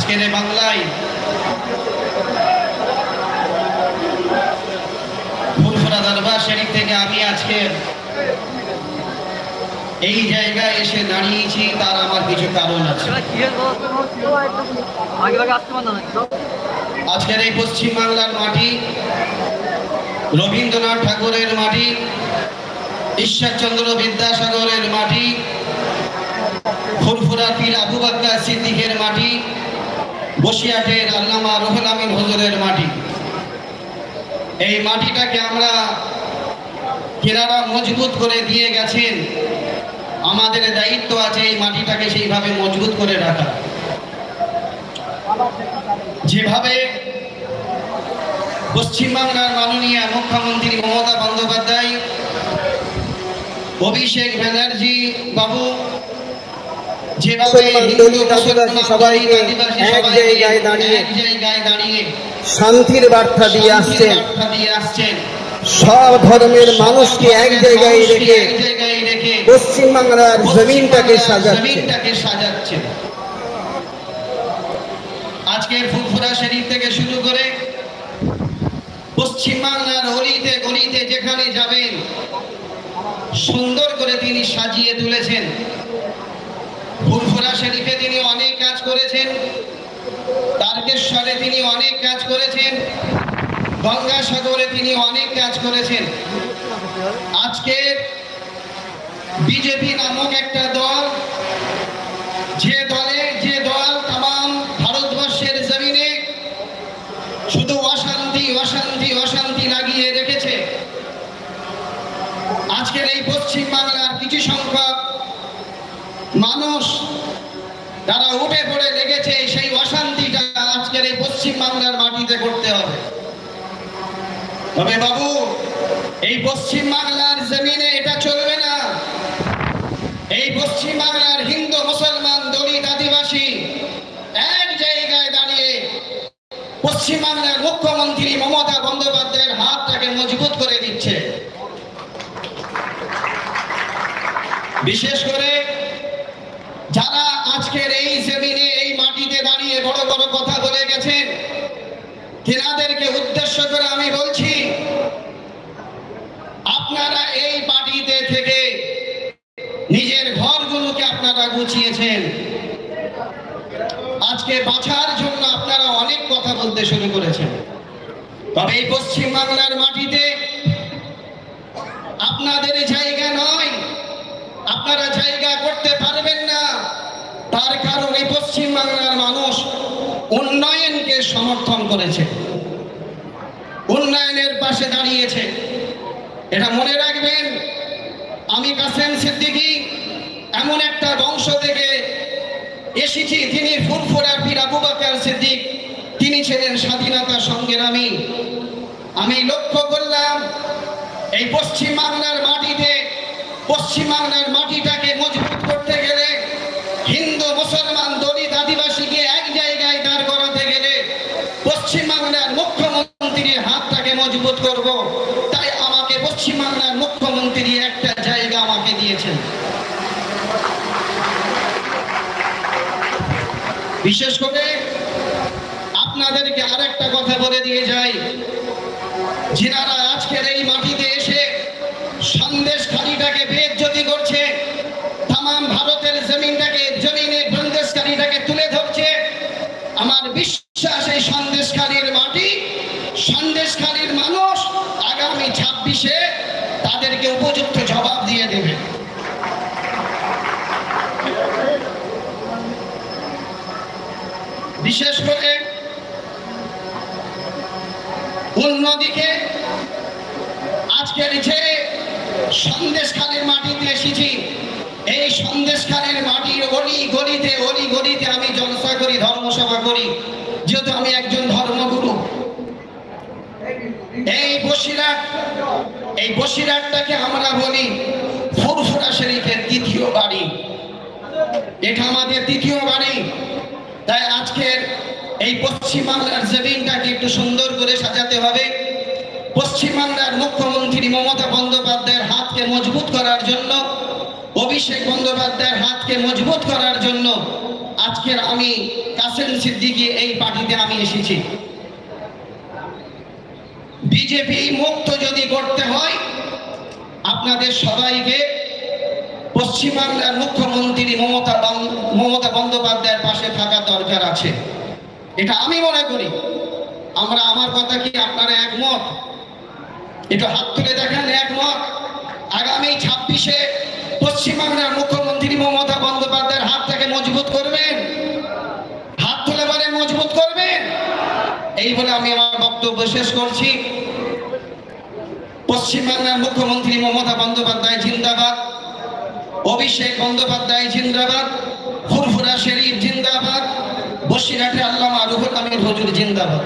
আজকের বাংলায় ফুরফুরা দরবার শরীফ থেকে আমি আজকে এই জায়গায় এসে দাঁড়িয়েছি, তার আমার কিছু কারণ আছে। আজকের এই পশ্চিম বাংলার মাটি রবীন্দ্রনাথ ঠাকুরের মাটি, ঈশ্বরচন্দ্র বিদ্যাসাগরের মাটি, ফুরফুরা পীর আবু বকর সিদ্দিকের মাটি, বসিরহাটের আল্লামা রুহুল আমিন হুজুরের মাটি। এই মাটিটাকে আমরা কেনারা মজবুত করে দিয়ে গেছেন, আমাদের দায়িত্ব আছে এই মাটিটাকে সেইভাবে মজবুত করে রাখা। যেভাবে পশ্চিমবাংলার মাননীয় মুখ্যমন্ত্রী মমতা বন্দ্যোপাধ্যায়, অভিষেক ব্যানার্জি বাবু যেভাবে এক জায়গায় দাঁড়িয়ে শান্তির বার্তা দিয়ে আসছেন, সব ধর্মের মানুষকে এক জায়গায় রেখে পশ্চিমবাংলার জমিনটাকে সাজাচ্ছেন। আজকের ফুরফুরা শরীফ থেকে শুরু করে পশ্চিমবাংলার অলিতে গলিতে যেখানে যাবেন সুন্দর করে তিনি সাজিয়ে তুলেছেন। ফুরফুরা শরীফে তিনি অনেক কাজ করেছেন, তারকেশ্বরে তিনি অনেক কাজ করেছেন, গঙ্গাসাগরে তিনি অনেক কাজ করেছেন। আজকে বিজেপি নামক একটা দল, যে দল তাম ভারতবর্ষের জমিনে শুধু অশান্তি অশান্তি অশান্তি লাগিয়ে রেখেছে, আজকের এই পশ্চিম বাংলার কিছু সংখ্যক মানুষ যারা উঠে পড়ে লেগেছে সেই অশান্তিটা আজকের এই পশ্চিম বাংলার মাটিতে করতে হবে। তবে বাবু, এই পশ্চিম বাংলার জমিনে এটা চলবে না। এই পশ্চিম বাংলার হিন্দু মুসলমান দলিত আদিবাসী এক জায়গায় দাঁড়িয়ে পশ্চিম বাংলার মুখ্যমন্ত্রী মমতা বন্দ্যোপাধ্যায়ের হাতটাকে মজবুত করে দিচ্ছে। বিশেষ করে যারা আজকের এই জমিনে এই মাটিতে দাঁড়িয়ে বড় বড় কথা বলে গেছেন, তেনাদেরকে উদ্দেশ্য করে আমি বলছি, আপনারা এই মাটিতে থেকে নিজের ঘরগুলোকে আপনারা গুছিয়েছেন, আজকে বাঁচার জন্য আপনারা অনেক কথা বলতে শুরু করেছেন। তবে এই পশ্চিম বাংলার মাটিতে আপনাদের জায়গা নয়, আপনারা জায়গা করতে পারবেন না। তার কারণ এই পশ্চিম বাংলার মানুষ উন্নয়নকে সমর্থন করেছে, উন্নয়নের পাশে দাঁড়িয়েছে। এটা মনে রাখবেন, আমি কাসেম সিদ্দিকী এমন একটা বংশ থেকে এসেছি, তিনি ফুরফুরার পীর আবু বকর সিদ্দিক, তিনি ছিলেন স্বাধীনতা সংগ্রামী। আমি লক্ষ্য করলাম এই পশ্চিম বাংলার মাটিতে, পশ্চিম বাংলার মাটিটাকে মজবুত করতে গেলে, হিন্দু মুসলমান দলিত আদিবাসীকে এক জায়গায় দাঁড় করাতে গেলে পশ্চিম বাংলার মুখ্যমন্ত্রীর হাতটাকে মজবুত করব। তাই আমাকে পশ্চিম বাংলার মুখ্যমন্ত্রী একটা জায়গা আমাকে দিয়েছেন। বিশেষ করে আপনাদেরকে আরেকটা কথা বলে দিয়ে যাই, যিনারা আজকের এই মাটিতে এসে সন্দেশখালীটাকে বেইজ্জতি করছে, তামাম ভারতের জমিনে সন্দেশখালীটাকে তুলে ধরছে, আমার বিশ্বাস এই সন্দেশখালীর মাটি, সন্দেশখালীর মানুষ আগামী 26-এ তাদেরকে উপযুক্ত জবাব দিয়ে দেবে। বিশেষ করে অন্যদিকে আজকের যে সন্দেশখালীর মাটিতে এসেছি, এই সন্দেশখালীর মাটির অলি গলিতে আমি জলসা করি, ধর্মসভা করি, যেহেতু আমি একজন ধর্মগুরু। এই বসিরহাটটাকে আমরা বলি ফুরফুরা শরীফের দ্বিতীয় বাড়ি, এটা আমাদের দ্বিতীয় বাড়ি। তাই আজকের এই পশ্চিম বাংলার জমিনটাকে একটু সুন্দর করে সাজাতে হবে। পশ্চিম বাংলার মুখ্যমন্ত্রী মমতা বন্দ্যোপাধ্যায়ের হাতকে মজবুত করার জন্য, অভিষেক বন্দ্যোপাধ্যায়ের হাতকে মজবুত করার জন্য আজকের আমি কাসেম সিদ্দিকী এই পার্টিতে আমি এসেছি। বিজেপি মুক্ত যদি করতে হয় আপনাদের সবাইকে পশ্চিমবাংলার মুখ্যমন্ত্রী মমতা বন্দ্যোপাধ্যায়ের পাশে থাকা দরকার আছে, এটা আমি মনে করি। আমার কথা কি আপনারা একমত? একটু হাত তুলে দেখেন একমত। আগামী 26-এ পশ্চিমবাংলার মুখ্যমন্ত্রী মমতা বন্দ্যোপাধ্যায়ের হাতটাকে মজবুত করবেন, হাত তুলে বলেন মজবুত করবেন। এই বলে আমি আমার বক্তব্য শেষ করছি। পশ্চিমবাংলার মুখ্যমন্ত্রী মমতা বন্দ্যোপাধ্যায় জিন্দাবাদ, অভিষেক বন্দ্যোপাধ্যায় জিন্দাবাদ, ফুরফুরা শরীফ জিন্দাবাদ, বসিরহাটে আল্লামা রুহুল আমিন হুজুর জিন্দাবাদ।